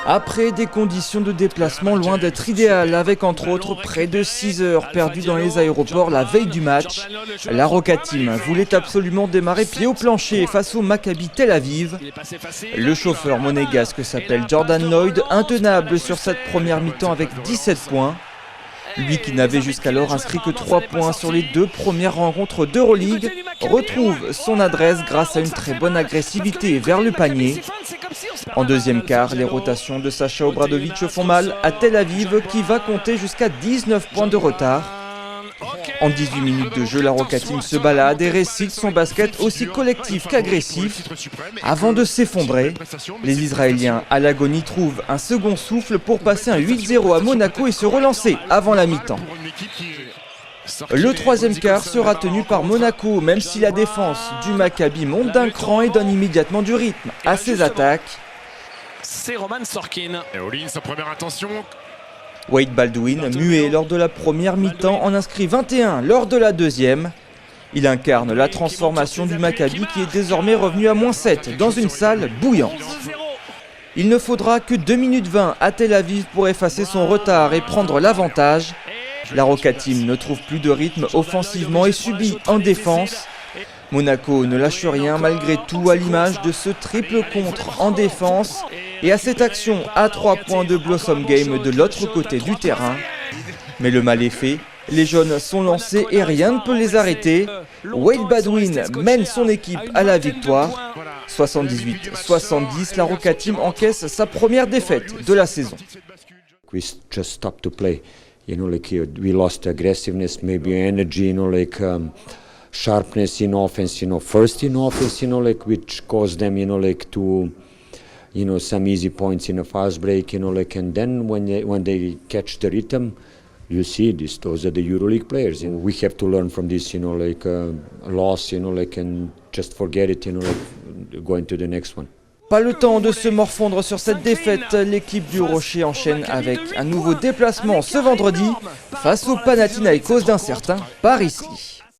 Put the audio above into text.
Après des conditions de déplacement loin d'être idéales, avec entre autres près de 6 heures perdues dans les aéroports la veille du match, la Roca Team voulait absolument démarrer pied au plancher face au Maccabi Tel Aviv. Le chauffeur monégasque s'appelle Jordan Lloyd, intenable sur cette première mi-temps avec 17 points. Lui qui n'avait jusqu'alors inscrit que 3 points sur les 2 premières rencontres d'Euroleague, retrouve son adresse grâce à une très bonne agressivité vers le panier. En deuxième quart, les rotations de Sacha Obradovic font mal à Tel Aviv qui va compter jusqu'à 19 points de retard. En 18 minutes de jeu, la Roca Team se balade et récite son basket aussi collectif qu'agressif. Avant de s'effondrer, les Israéliens à l'agonie trouvent un second souffle pour passer un 8-0 à Monaco et se relancer avant la mi-temps. Le troisième quart sera tenu par Monaco, même si la défense du Maccabi monte d'un cran et donne immédiatement du rythme à ses attaques. C'est Roman Sorkin. Et All-in, sa première intention. Wade Baldwin, muet lors de la première mi-temps, en inscrit 21 lors de la deuxième. Il incarne la transformation du Maccabi qui est désormais revenu à -7 dans une salle bouillante. Il ne faudra que 2 minutes 20 à Tel Aviv pour effacer son retard et prendre l'avantage. La Roca Team ne trouve plus de rythme offensivement et subit en défense. Monaco ne lâche rien malgré tout à l'image de ce triple contre en défense et à cette action à 3 points de Blossom Game de l'autre côté du terrain. Mais le mal est fait, les jaunes sont lancés et rien ne peut les arrêter. Wade Baldwin mène son équipe à la victoire. 78-70, la Roca Team encaisse sa première défaite de la saison. We just stopped to play. You know, like we lost aggressiveness, maybe energy, you know, like sharpness in offense, you know, first in offense, you know, like which caused them, you know, like to, you know, some easy points in a fast break, you know, like, and then when they catch the rhythm, you see this, those are the EuroLeague players. And we have to learn from this, you know, like loss, you know, like, and just forget it, you know, like go into the next one. Pas le temps de se morfondre sur cette défaite, l'équipe du Rocher enchaîne avec un nouveau déplacement ce vendredi face au Panathinaikos d'un certain Paris Lee.